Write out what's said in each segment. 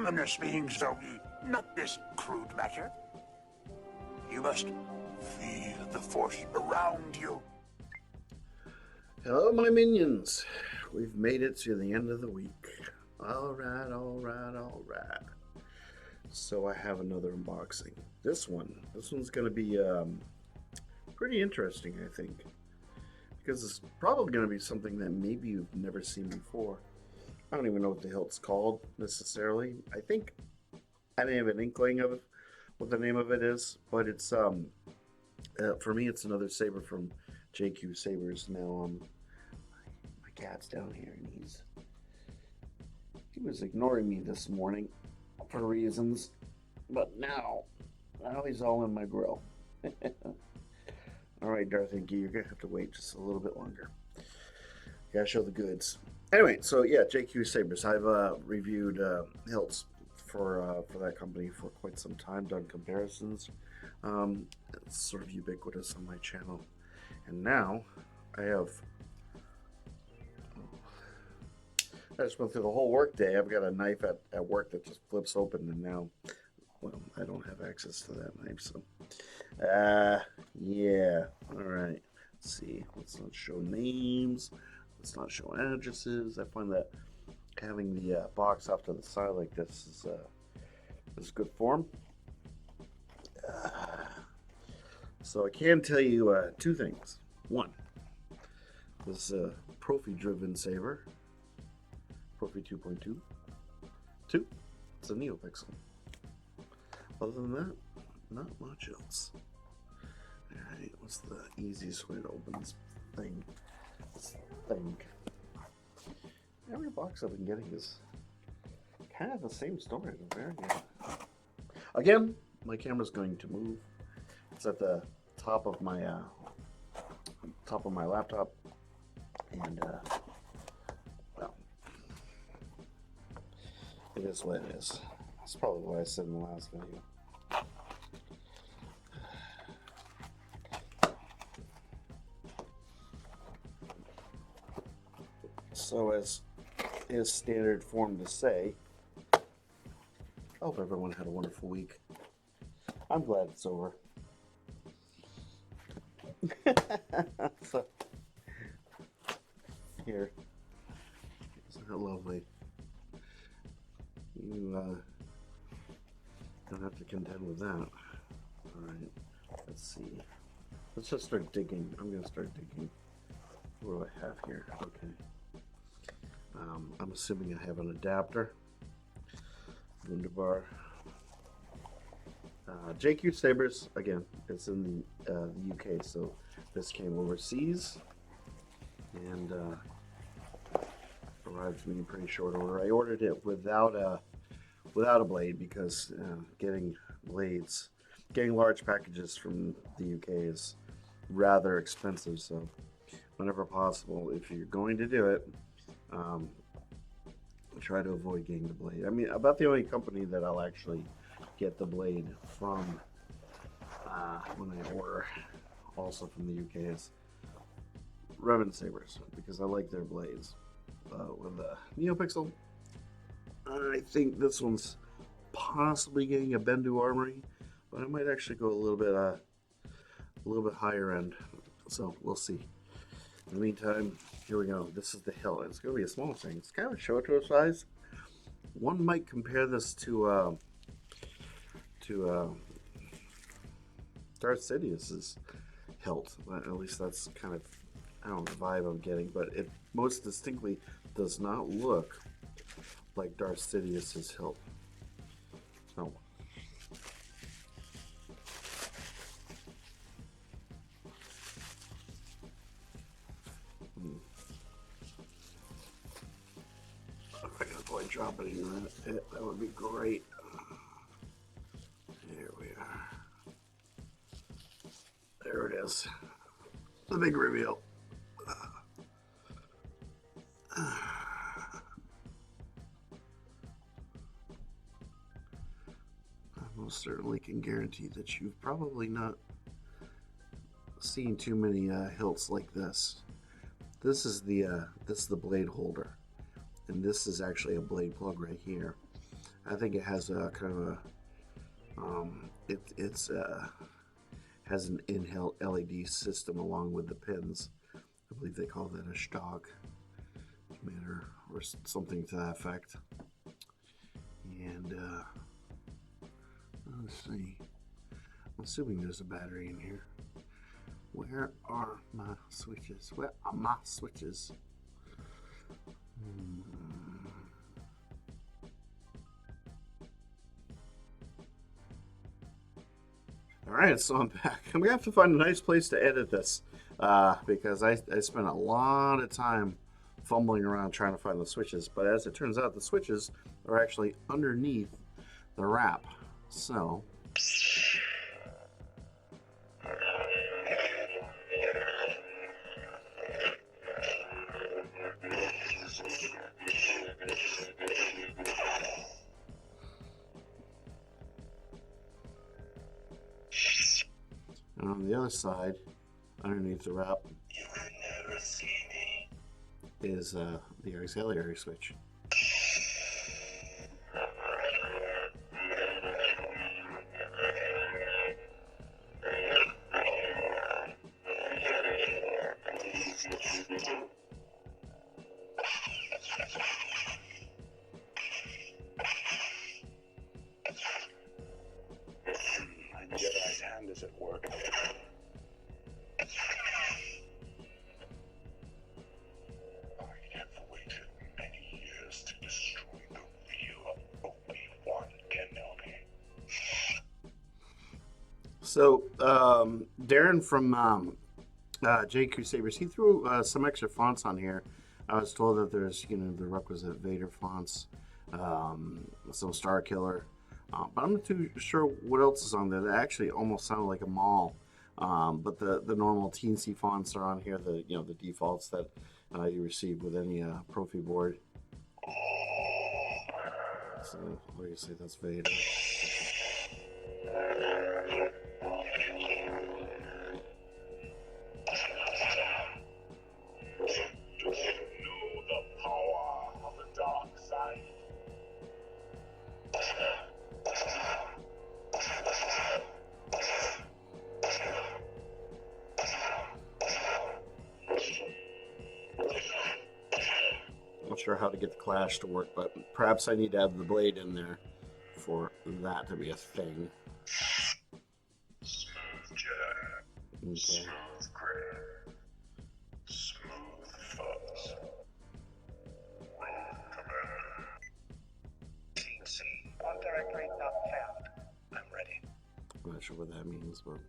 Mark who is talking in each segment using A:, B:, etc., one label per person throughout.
A: ominous beings, Zoe, not this crude matter. You must feel the force around you.
B: Hello, my minions. We've made it to the end of the week. All right. So I have another unboxing. This one's going to be pretty interesting, I think, because it's probably going to be something that maybe you've never seen before. I don't even know what the hell it's called necessarily. I think I didn't have an inkling of what the name of it is, but it's for me it's another saber from JQ Sabers. Now my cat's down here and he was ignoring me this morning for reasons, but now he's all in my grill. All right, Darth Inky, you're gonna have to wait just a little bit longer. Gotta show the goods. Anyway, so yeah, JQ Sabers. I've reviewed hilts for that company for quite some time. Done comparisons. It's sort of ubiquitous on my channel, and now I have. I just went through the whole work day. I've got a knife at work that just flips open, and now, well, I don't have access to that knife, so. Yeah. All right. Let's see. Let's not show names. Let's not show addresses. I find that having the box off to the side like this is good form. So I can tell you two things. One, this Profi-driven saber, Profi 2.2. Two, it's a NeoPixel. Other than that, not much else. Alright, what's the easiest way to open this thing? Every box I've been getting is kind of the same story. Very good. Again, my camera's going to move. It's at the top of my laptop, and well, it is what it is. That's probably what I said in the last video. So as is standard form to say, I hope everyone had a wonderful week. I'm glad it's over. So, here. Isn't that lovely? You don't have to contend with that. Alright, let's see. Let's just start digging. I'm going to start digging. What do I have here? Okay. I'm assuming I have an adapter. Wunderbar. JQ Sabers, again, it's in the UK, so this came overseas and arrived to me in pretty short order. I ordered it without a blade because getting large packages from the UK is rather expensive. So whenever possible, if you're going to do it, try to avoid getting the blade. I mean, about the only company that I'll actually get the blade from when I order, also from the UK, is Revan Sabers, because I like their blades. With the NeoPixel, I think this one's possibly getting a Bendu Armory, but I might actually go a little bit higher end. So we'll see. In the meantime, here we go. This is the hilt. It's going to be a small thing. It's kind of short to a size. One might compare this to Darth Sidious's hilt. At least that's kind of, I don't know, the vibe I'm getting. But it most distinctly does not look like Darth Sidious's hilt. So. If I could avoid dropping it, that would be great. Here we are. There it is. The big reveal. I most certainly can guarantee that you've probably not seen too many hilts like this. This is the blade holder, and this is actually a blade plug right here. I think it has a kind of a it's has an in-house LED system along with the pins. I believe they call that a stock emitter or something to that effect. And let's see. I'm assuming there's a battery in here. Where are my switches? Where are my switches? Alright, so I'm back. I'm going to have to find a nice place to edit this because I spent a lot of time fumbling around trying to find the switches. But as it turns out, the switches are actually underneath the wrap. So... and on the other side, underneath the wrap, is the auxiliary switch.
A: My Jedi's hand is at work. I have waited many years to destroy the real Obi-Wan Kenobi.
B: So, Darren from JQ Sabers, he threw some extra fonts on here. I was told that there's, the requisite Vader fonts, some Star Killer, but I'm not too sure what else is on there. That actually almost sounded like a mall. But the normal teensy fonts are on here. The defaults that you receive with any Profi board. So obviously that's Vader. Not sure how to get the clash to work, but perhaps I need to have the blade in there for that to be a thing.
A: Smooth Jedi.
B: Okay.
A: Smooth gray. Smooth fuzz. Roll commander. Teensy. On directory not found. I'm ready.
B: I'm not sure what that means, but...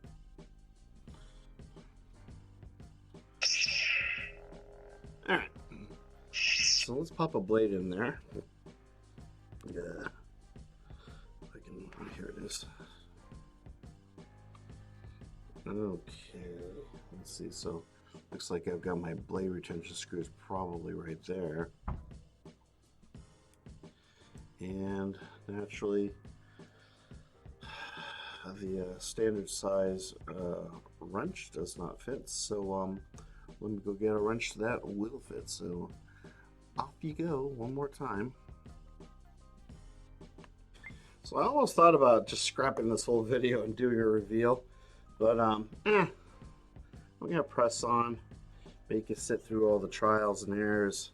B: Alright. So let's pop a blade in there. Yeah. Here it is. Okay. Let's see. So looks like I've got my blade retention screws probably right there. And naturally, the standard size wrench does not fit. So let me go get a wrench that will fit. So off you go one more time. So I almost thought about just scrapping this whole video and doing a reveal, but I'm gonna press on, make you sit through all the trials and errors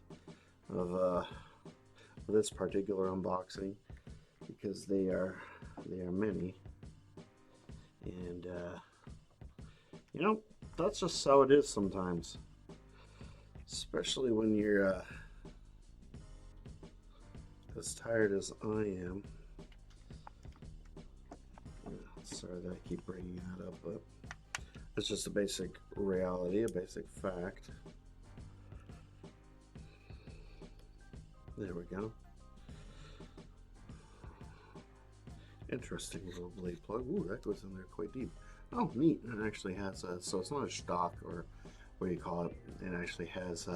B: of this particular unboxing because they are many, and that's just how it is sometimes, especially when you're as tired as I am. Sorry that I keep bringing that up, but it's just a basic reality, a basic fact. There we go. Interesting little blade plug. Ooh, that goes in there quite deep. Oh, neat. It actually has a, so it's not a stock or what do you call it? It actually has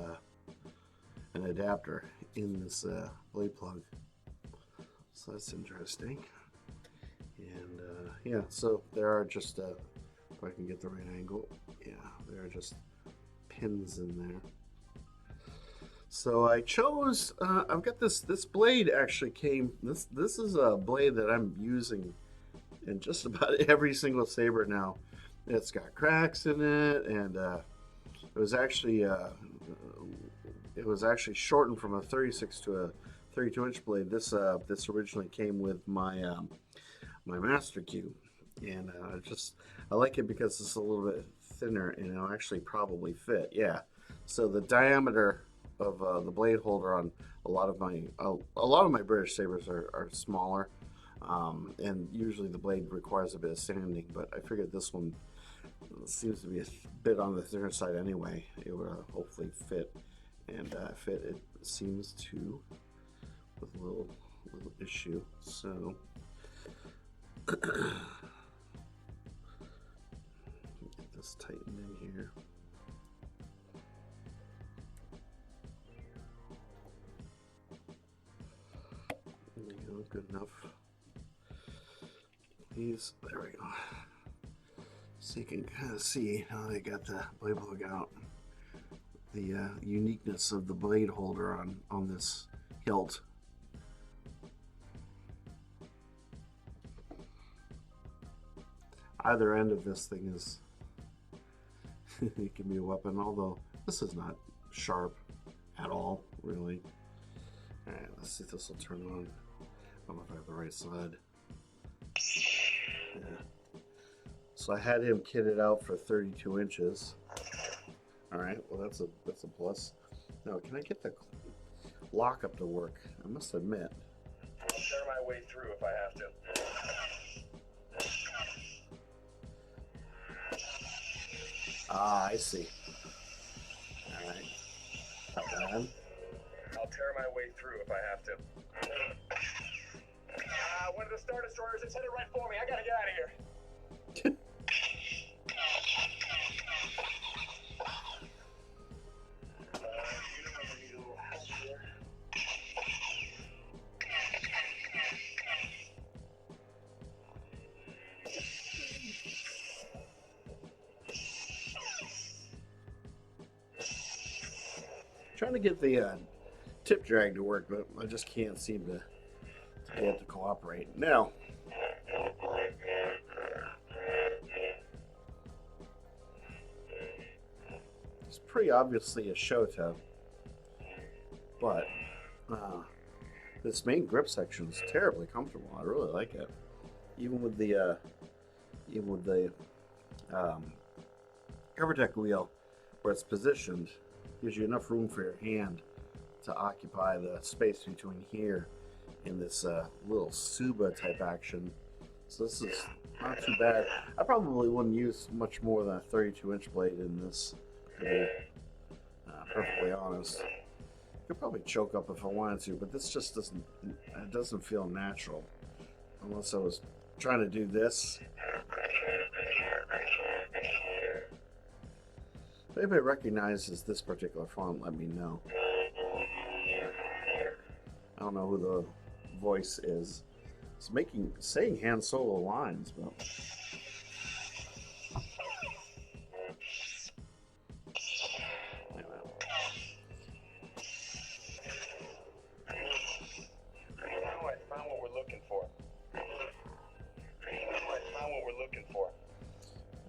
B: an adapter in this blade plug. So that's interesting. And yeah, so there are just, if I can get the right angle, yeah, there are just pins in there. So I chose. I've got this blade. Actually, came. This is a blade that I'm using in just about every single saber now. It's got cracks in it, and it was actually shortened from a 36 to a 32-inch blade. This originally came with my Master Cube, and I like it because it's a little bit thinner and it'll actually probably fit. Yeah. So the diameter of the blade holder on a lot of my British sabers are smaller, and usually the blade requires a bit of sanding. But I figured this one seems to be a bit on the thinner side anyway. It will hopefully fit, and fit. It seems to with a little issue. So get this tightened in here. There we go, good enough. There we go. So you can kind of see how they got the blade plug out. The uniqueness of the blade holder on this hilt. Either end of this thing is it can be a weapon, although this is not sharp at all, really. Alright, let's see if this will turn on. I don't know if I have the right side. Yeah. So I had him kitted out for 32 inches. Alright, well that's a plus. Now, can I get the lockup to work? I must admit.
C: I'll tear my way through if I have to.
B: Ah, I see. Alright. Not bad.
C: I'll tear my way through if I have to. One of the Star Destroyers is headed right for me. I gotta get out of here.
B: Trying to get the tip drag to work, but I just can't seem to get it to cooperate. Now, it's pretty obviously a Shota, but this main grip section is terribly comfortable. I really like it, even with the Evertech wheel where it's positioned. Gives you enough room for your hand to occupy the space between here and this little Suba type action. So this is not too bad. I probably wouldn't use much more than a 32-inch blade in this, to be perfectly honest. Could probably choke up if I wanted to, but this just doesn't feel natural. Unless I was trying to do this. If anybody recognizes this particular font, let me know. I don't know who the voice is. It's saying Han Solo lines, but
C: I found what we're looking for.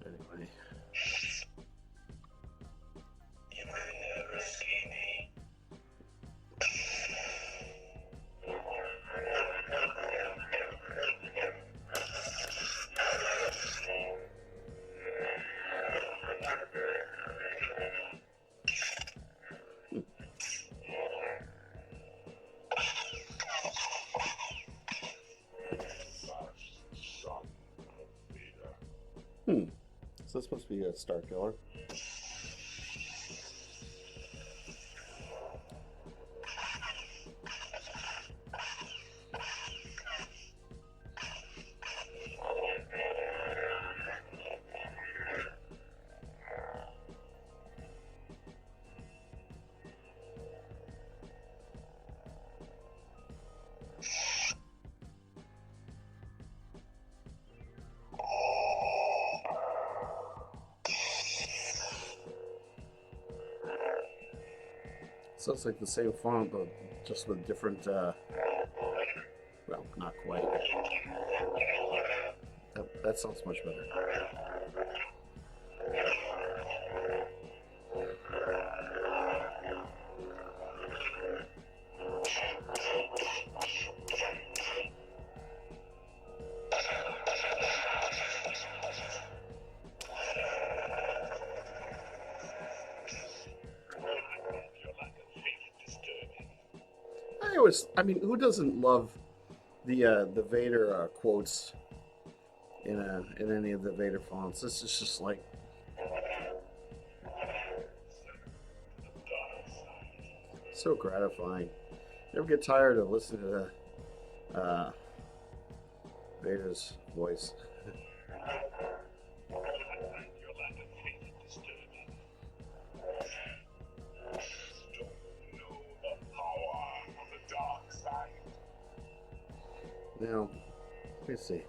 B: anyway.
C: You will never see me.
B: So this supposed to be a Star Killer. So it's like the same font, but just with different, well, not quite. That sounds much better. I mean, who doesn't love the Vader quotes in any of the Vader fonts? This is just like so gratifying. Never get tired of listening to Vader's voice. Now, let me see.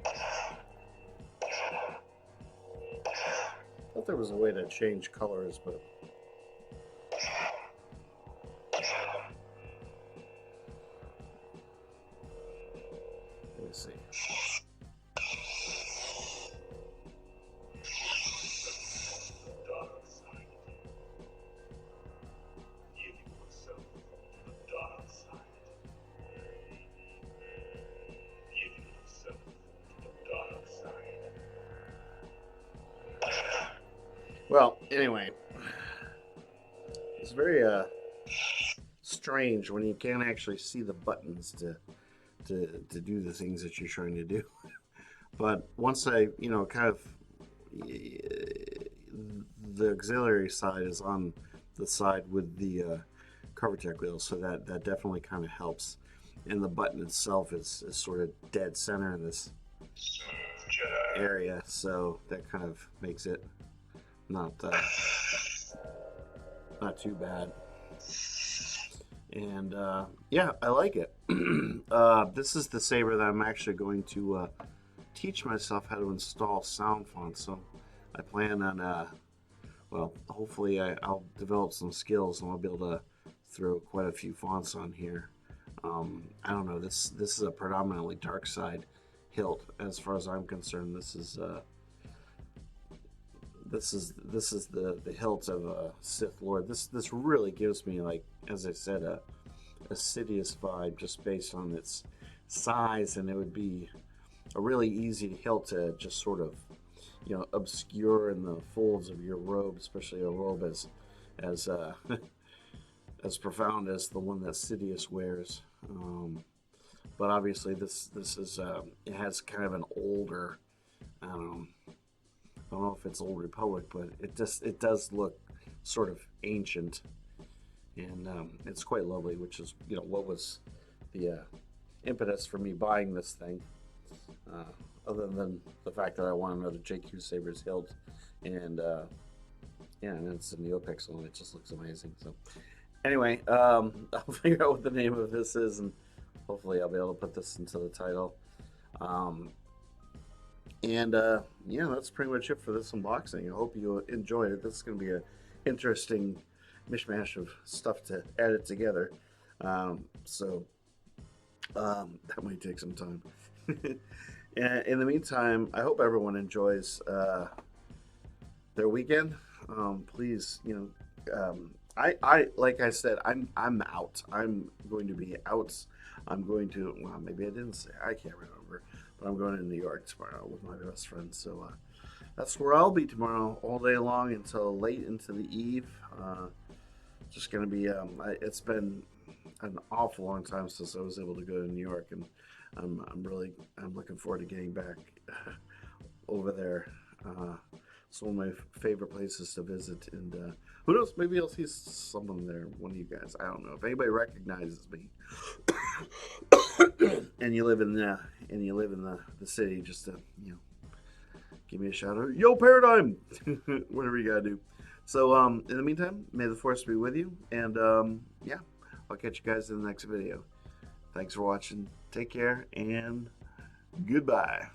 B: I thought there was a way to change colors, but let me see. Well, anyway, it's very strange when you can't actually see the buttons to do the things that you're trying to do. But once I, kind of the auxiliary side is on the side with the CoverTech wheel, so that definitely kind of helps. And the button itself is sort of dead center in this area, so that kind of makes it not too bad. And yeah, I like it. This is the Saber that I'm actually going to teach myself how to install sound fonts. So I plan on, well, hopefully I'll develop some skills and I'll be able to throw quite a few fonts on here. I don't know. This is a predominantly dark side hilt, as far as I'm concerned. This is the hilt of a Sith Lord. This really gives me, like, as I said, a Sidious vibe just based on its size, and it would be a really easy hilt to just sort of, obscure in the folds of your robe, especially a robe as as profound as the one that Sidious wears. But obviously, this is it has kind of an older. I don't know if it's Old Republic, but it does look sort of ancient, and it's quite lovely, which is what was the impetus for me buying this thing, other than the fact that I want another JQ Sabers hilt, and yeah, and it's a NeoPixel and it just looks amazing. So anyway, I'll figure out what the name of this is, and hopefully I'll be able to put this into the title. And yeah, that's pretty much it for this unboxing. I hope you enjoyed it. This is going to be an interesting mishmash of stuff to edit together. So that might take some time. And in the meantime, I hope everyone enjoys their weekend. Please, I like I said, I'm out. I'm going to be out. I'm going to, well, maybe I didn't say, I can't remember, but I'm going to New York tomorrow with my best friend. So that's where I'll be tomorrow, all day long until late into the eve. Just going to be, it's been an awful long time since I was able to go to New York, and I'm looking forward to getting back over there. It's one of my favorite places to visit, and who knows, maybe I'll see someone there, one of you guys. I don't know if anybody recognizes me, and you live in the city, just to give me a shout out. Yo, Paradigm, whatever you gotta do. So in the meantime, may the force be with you, and yeah, I'll catch you guys in the next video. Thanks for watching. Take care and goodbye.